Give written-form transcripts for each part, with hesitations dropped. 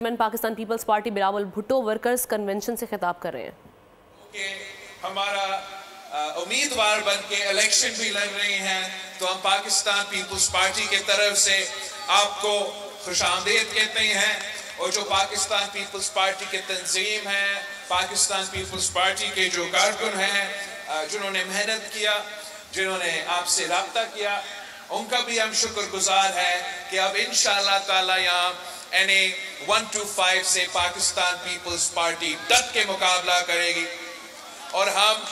Pakistan Peoples Party Bilawal Bhutto workers convention سے خطاب کر رہے ہیں کہ ہمارا امیدوار بن کے الیکشن بھی لڑ رہے ہیں تو ہم پاکستان پیپلز پارٹی کے طرف سے آپ کو خوش آمدید کہتے ہیں، اور جو پاکستان پیپلز پارٹی کے تنظیم ہیں، پاکستان پیپلز پارٹی کے جو کارکن ہیں جنہوں نے محنت کیا، جنہوں نے آپ سے رابطہ کیا، ان کا بھی ہم شکر گزار ہے کہ اب انشاءاللہ تعالی یہاں NA 125 سے پاکستان پیپلز پارٹی ڈٹ کے مقابلہ کرے گی، اور ہم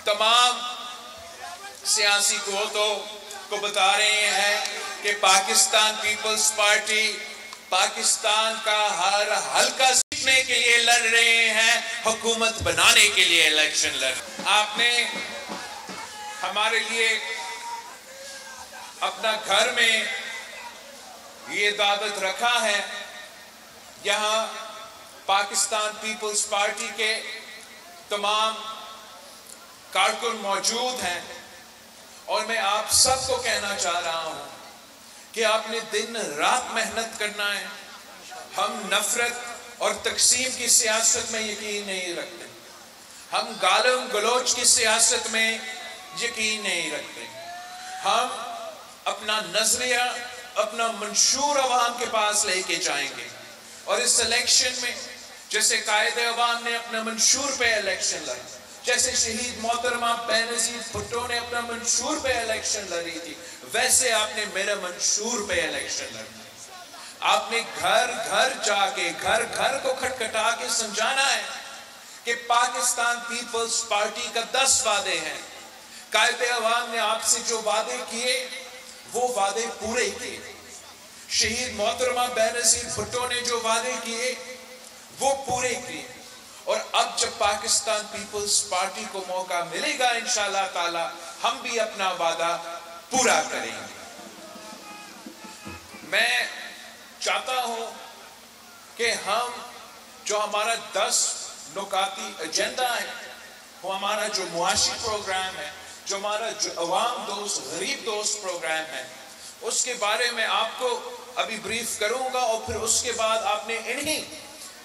تمام سیاسی قوتوں کو بتا رہے ہیں کہ پاکستان پیپلز پارٹی پاکستان کا ہر حلقہ سیکھنے کے لیے لڑ رہے ہیں، حکومت بنانے کے لیے الیکشن لڑ رہے ہیں۔ آپ نے ہمارے لیے اپنا گھر میں یہ دعوت رکھا ہے، یہاں پاکستان پیپلز پارٹی کے تمام کارکن موجود ہیں، اور میں آپ سب کو کہنا چاہ رہا ہوں کہ آپ نے دن رات محنت کرنا ہے۔ ہم نفرت اور تقسیم کی سیاست میں یقین نہیں رکھتے، ہم گالم گلوچ کی سیاست میں یقین نہیں رکھتے، ہم اپنا نظریہ، اپنا منشور عوام کے پاس لے کے جائیں گے، اور اس الیکشن میں جیسے قائد عوام نے اپنا منشور پہ الیکشن لڑا، جیسے شہید محترمہ بینظیر بھٹو نے اپنا منشور پہ الیکشن لڑی تھی، ویسے آپ نے میرا منشور پہ الیکشن لڑی۔ آپ نے گھر گھر جا کے، گھر گھر کو کھٹکھٹا کے سمجھانا ہے کہ پاکستان پیپلز پارٹی کا 10 وعدے ہیں۔ قائد عوام نے آپ سے جو وعدے کیے وہ وعدے پورے کیے، شہید محترمہ بینظیر بھٹو نے جو وعدے کیے وہ پورے کیے، اور اب جب پاکستان پیپلز پارٹی کو موقع ملے گا انشاءاللہ تعالی ہم بھی اپنا وعدہ پورا کریں گے۔ میں چاہتا ہوں کہ ہم جو ہمارا 10 نکاتی ایجنڈا ہے، وہ ہمارا جو معاشی پروگرام ہے، جو ہمارا عوام دوست، غریب دوست پروگرام ہے، اس کے بارے میں آپ کو ابھی بریف کروں گا، اور پھر اس کے بعد آپ نے انہی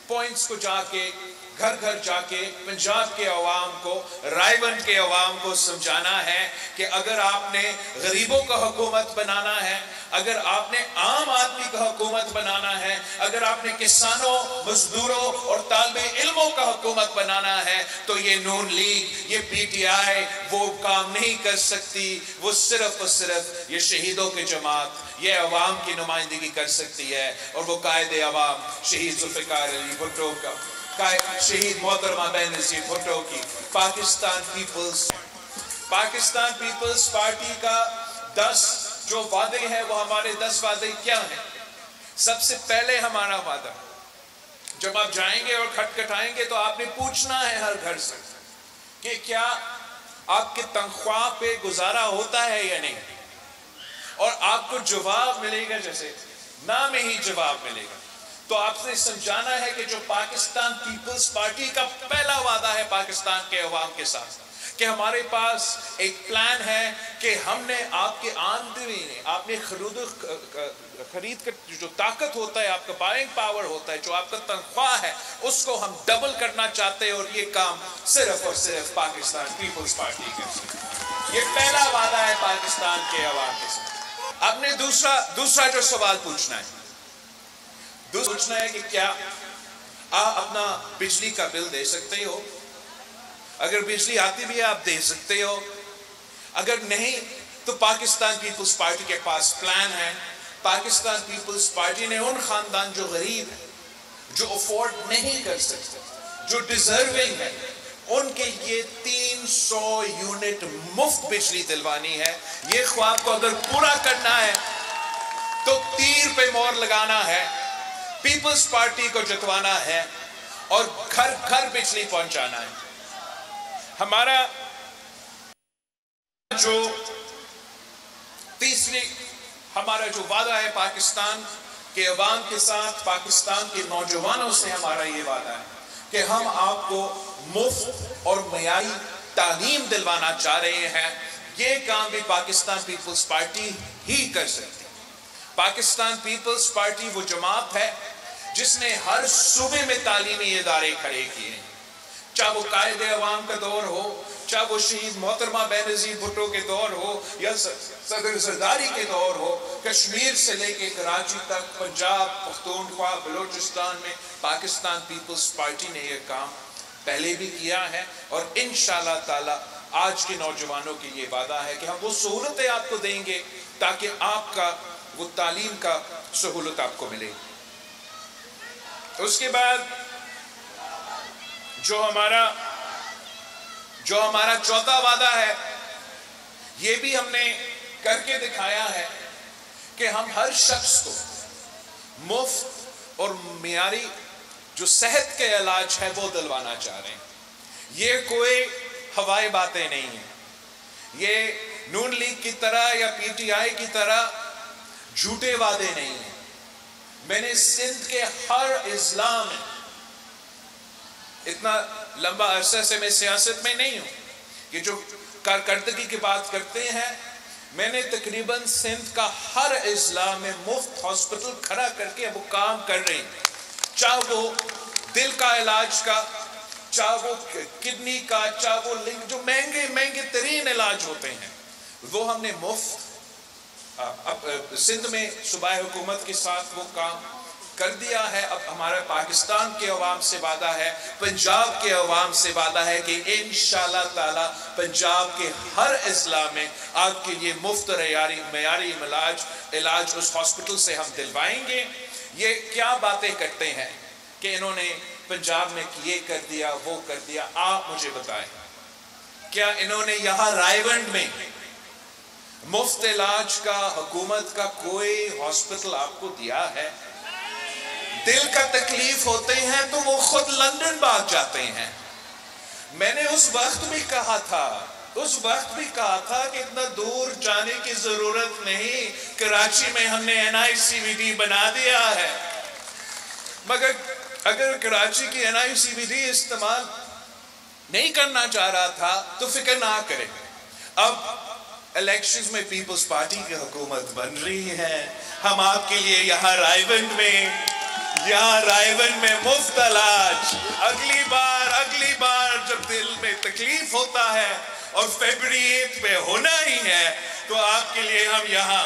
پوائنٹس کو جا کے گھر گھر جا کے پنجاب کے عوام کو، رائیونڈ کے عوام کو سمجھانا ہے کہ اگر آپ نے غریبوں کا حکومت بنانا ہے، اگر آپ نے عام آدمی کا حکومت بنانا ہے، اگر آپ نے کسانوں، مزدوروں اور طالب علموں کا حکومت بنانا ہے، تو یہ نون لیگ، یہ PTI وہ کام نہیں کر سکتی، وہ صرف اور صرف یہ شہیدوں کی جماعت، یہ عوام کی نمائندگی کر سکتی ہے، اور وہ قائد عوام شہید ذوالفقار علی بھٹو کا، شہید محترمہ بینظیر بھٹو کی پاکستان پیپلز پارٹی کا 10 جو وعدے ہیں، وہ ہمارے 10 وعدے کیا ہیں؟ سب سے پہلے ہمارا وعدہ، جب آپ جائیں گے اور کھٹکھٹائیں گے تو آپ نے پوچھنا ہے ہر گھر سے کہ کیا آپ کی تنخواہ پہ گزارا ہوتا ہے یا نہیں، اور آپ کو جواب ملے گا، جیسے نام میں ہی جواب ملے گا، تو آپ سے سمجھانا ہے کہ جو پاکستان پیپلز پارٹی کا پہلا وعدہ ہے پاکستان کے عوام کے ساتھ، کہ ہمارے پاس ایک پلان ہے کہ ہم نے آپ کے آمدنی نے، آپ نے خرید کا جو طاقت ہوتا ہے، آپ کا بائنگ پاور ہوتا ہے، جو آپ کا تنخواہ ہے، اس کو ہم ڈبل کرنا چاہتے ہیں، اور یہ کام صرف اور صرف پاکستان پیپلز پارٹی کر سکتی ہے۔ یہ پہلا وعدہ ہے پاکستان کے عوام کے ساتھ۔ آپ نے دوسرا جو سوال پوچھنا ہے کہ کیا آپ اپنا بجلی کا بل دے سکتے ہو؟ اگر بجلی آتی بھی ہے آپ دے سکتے ہو، اگر نہیں تو پاکستان پیپلز پارٹی کے پاس پلان ہے۔ پاکستان پیپلز پارٹی نے ان خاندان جو غریب ہیں، جو افورڈ نہیں کر سکتے، جو ڈیزرونگ ہے، ان کے لیے 300 یونٹ مفت بجلی دلوانی ہے۔ یہ خواب کو اگر پورا کرنا ہے تو تیر پہ مور لگانا ہے، پیپلز پارٹی کو جتوانا ہے، اور گھر گھر بجلی پہنچانا ہے۔ ہمارا جو وعدہ ہے پاکستان کے عوام کے ساتھ، پاکستان کے نوجوانوں سے ہمارا یہ وعدہ ہے کہ ہم آپ کو مفت اور معیاری تعلیم دلوانا چاہ رہے ہیں۔ یہ کام بھی پاکستان پیپلز پارٹی ہی کر سکتی ہے۔ پاکستان پیپلز پارٹی وہ جماعت ہے جس نے ہر صوبے میں تعلیمی ادارے کھڑے کیے ہیں، چاہے وہ قائد عوام کا دور ہو، چاہے وہ شہید محترمہ بینظیر بھٹو کے دور ہو یا صدر زرداری کے دور ہو، کشمیر سے لے کے کراچی تک، پنجاب، پختونخوا، بلوچستان میں پاکستان پیپلز پارٹی نے یہ کام پہلے بھی کیا ہے، اور انشاءاللہ تعالی آج کے نوجوانوں کے لیے وعدہ ہے کہ ہم وہ سہولتیں آپ کو دیں گے تاکہ آپ کا وہ تعلیم کا سہولت آپ کو ملے۔ اس کے بعد جو ہمارا چوتھا وعدہ ہے، یہ بھی ہم نے کر کے دکھایا ہے کہ ہم ہر شخص کو مفت اور معیاری جو صحت کے علاج ہے وہ دلوانا چاہ رہے ہیں۔ یہ کوئی ہوائی باتیں نہیں ہیں، یہ نون لیگ کی طرح یا پی ٹی آئی کی طرح جھوٹے وعدے نہیں ہیں۔ میں نے سندھ کے ہر اضلاع میں، اتنا لمبا عرصہ سے میں سیاست میں نہیں ہوں کہ جو کارکردگی کی بات کرتے ہیں، میں نے تقریباً سندھ کا ہر اضلاع میں مفت ہاسپٹل کھڑا کر کے وہ کام کر رہے ہیں، چاہے وہ دل کا علاج کا، چاہے وہ کڈنی کا، چاہے وہ لنگ، جو مہنگے ترین علاج ہوتے ہیں وہ ہم نے مفت اب سندھ میں صوبہ حکومت کے ساتھ وہ کام کر دیا ہے۔ اب ہمارا پاکستان کے عوام سے وعدہ ہے، پنجاب کے عوام سے وعدہ ہے کہ انشاءاللہ تعالی پنجاب کے ہر اضلاع میں آپ کے لیے مفت معیاری علاج اس ہاسپٹل سے ہم دلوائیں گے۔ یہ کیا باتیں کرتے ہیں کہ انہوں نے پنجاب میں یہ کر دیا وہ کر دیا، آپ مجھے بتائیں کیا انہوں نے یہاں رائے گنج میں مفت علاج کا حکومت کا کوئی ہاسپٹل آپ کو دیا ہے؟ دل کا تکلیف ہوتے ہیں تو وہ خود لندن بھاگ جاتے ہیں۔ میں نے اس وقت بھی کہا تھا کہ اتنا دور جانے کی ضرورت نہیں، کراچی میں ہم نے NICVD بنا دیا ہے، مگر اگر کراچی کی NICVD استعمال نہیں کرنا چاہ رہا تھا تو فکر نہ کریں، اب الیکشنز میں پیپلز پارٹی کی حکومت بن رہی ہے، ہم آپ کے لیے یہاں رائے گنج میں مفت علاج، اگلی بار جب دل میں تکلیف ہوتا ہے اور فیبری 8 پہ ہونا ہی ہے تو آپ کے لیے ہم یہاں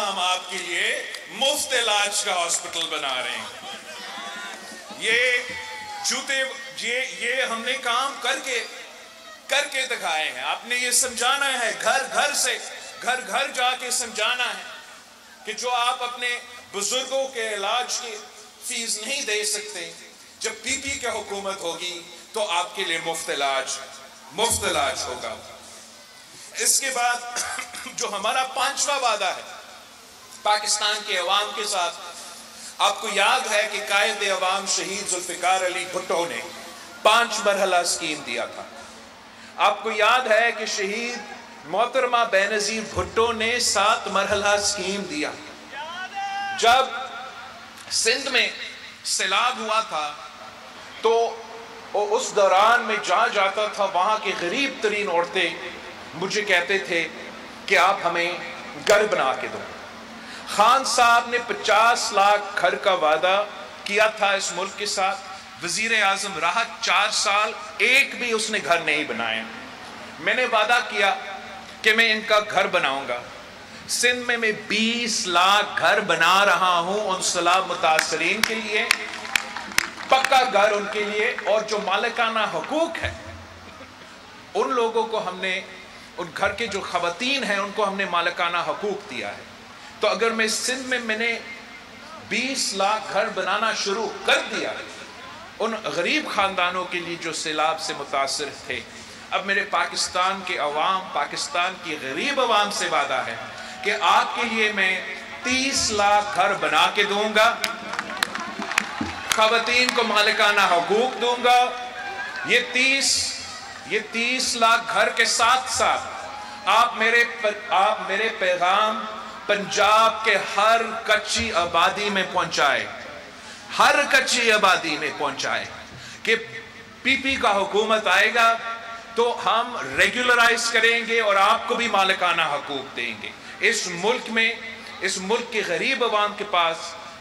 ہم آپ کے لیے مفت علاج کا ہاسپٹل بنا رہے ہیں۔ یہ ہم نے کام کر کے دکھائے ہیں۔ آپ نے یہ سمجھانا ہے، گھر جا کے سمجھانا ہے کہ جو آپ اپنے بزرگوں کے علاج کی فیس نہیں دے سکتے، جب پی پی کی حکومت ہوگی تو آپ کے لیے مفت علاج ہوگا۔ اس کے بعد جو ہمارا 5واں وعدہ ہے پاکستان کے عوام کے ساتھ، آپ کو یاد ہے کہ قائد عوام شہید ذوالفقار علی بھٹو نے 5 مرحلہ اسکیم دیا تھا۔ آپ کو یاد ہے کہ شہید محترمہ بینظیر بھٹو نے 7 مرحلہ اسکیم دیا۔ جب سندھ میں سیلاب ہوا تھا تو اس دوران میں جہاں جاتا تھا وہاں کی غریب ترین عورتیں مجھے کہتے تھے کہ آپ ہمیں گھر بنا کے دو۔ خان صاحب نے 50 لاکھ گھر کا وعدہ کیا تھا اس ملک کے ساتھ، وزیر اعظم رہا 4 سال، ایک بھی اس نے گھر نہیں بنایا۔ میں نے وعدہ کیا کہ میں ان کا گھر بناؤں گا۔ سندھ میں 20 لاکھ گھر بنا رہا ہوں ان سیلاب متاثرین کے لیے، پکا گھر ان کے لیے، اور جو مالکانہ حقوق ہے ان لوگوں کو ہم نے، ان گھر کے جو خواتین ہیں ان کو ہم نے مالکانہ حقوق دیا ہے۔ تو اگر میں سندھ میں نے 20 لاکھ گھر بنانا شروع کر دیا ان غریب خاندانوں کے لیے جو سیلاب سے متاثر تھے، اب میرے پاکستان کے عوام، پاکستان کی غریب عوام سے وعدہ ہے کہ آپ کے لیے میں 30 لاکھ گھر بنا کے دوں گا، خواتین کو مالکانہ حقوق دوں گا۔ یہ 30 لاکھ گھر کے ساتھ ساتھ آپ میرے پیغام پنجاب کے ہر کچی آبادی میں پہنچائے، کہ پی پی کا حکومت آئے گا تو ہم ریگولرائز کریں گے اور آپ کو بھی مالکانہ حقوق دیں گے۔ اس ملک کے غریب عوام کے پاس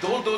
2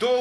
2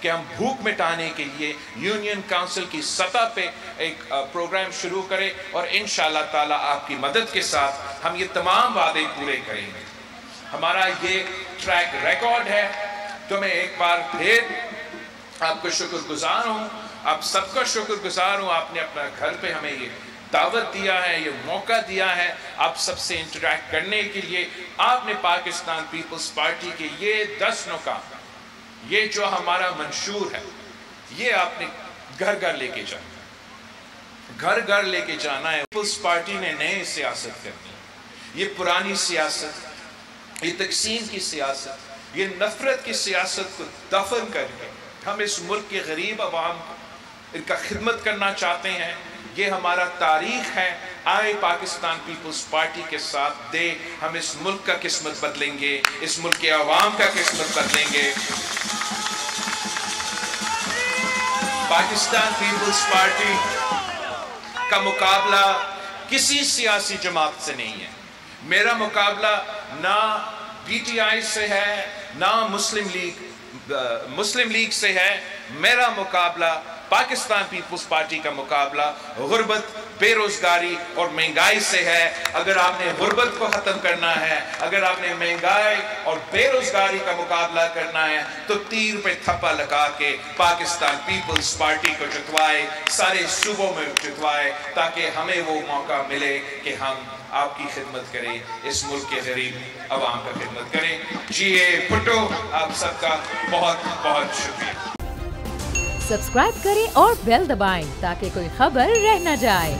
کہ ہم بھوک مٹانے کے لیے یونین کونسل کی سطح پہ ایک پروگرام شروع کریں اور انشاءاللہ تعالیٰ آپ کی مدد کے ساتھ ہم یہ تمام وعدے پورے کریں گے. ہمارا یہ ٹریک ریکارڈ ہے. تو میں ایک بار پھر آپ کو شکر گزار ہوں, آپ سب کا شکر گزار ہوں. آپ نے اپنا گھر پہ ہمیں یہ دعوت دیا ہے, یہ موقع دیا ہے آپ سب سے انٹریکٹ کرنے کے لیے. آپ نے پاکستان پیپلز پارٹی کے یہ 10 نکات, یہ جو ہمارا منشور ہے, یہ آپ نے گھر گھر لے کے جانا ہے, گھر گھر لے کے جانا ہے. پیپلز پارٹی نے نئے سیاست کرنی ہے. یہ پرانی سیاست, یہ تقسیم کی سیاست, یہ نفرت کی سیاست کو دفن کر کے ہم اس ملک کے غریب عوام کو ان کا خدمت کرنا چاہتے ہیں. یہ ہمارا تاریخ ہے. آئے پاکستان پیپلز پارٹی کے ساتھ دے, ہم اس ملک کا قسمت بدلیں گے, اس ملک کے عوام کا قسمت بدلیں گے. پاکستان پیپلز پارٹی کا مقابلہ کسی سیاسی جماعت سے نہیں ہے. میرا مقابلہ نہ پی ٹی آئی سے ہے, نہ مسلم لیگ سے ہے. میرا مقابلہ پاکستان پیپلز پارٹی کا مقابلہ غربت, بے روزگاری اور مہنگائی سے ہے. اگر آپ نے غربت کو ختم کرنا ہے, اگر آپ نے مہنگائی اور بے روزگاری کا مقابلہ کرنا ہے, تو تیر پہ تھپا لگا کے پاکستان پیپلز پارٹی کو جتوائے, سارے صوبوں میں جتوائے, تاکہ ہمیں وہ موقع ملے کہ ہم آپ کی خدمت کریں, اس ملک کے غریب عوام کا خدمت کریں. جی اے بھٹو, آپ سب کا بہت بہت شکریہ. سبسکرائب کریں اور بیل دبائیں تاکہ کوئی خبر رہ نہ جائے.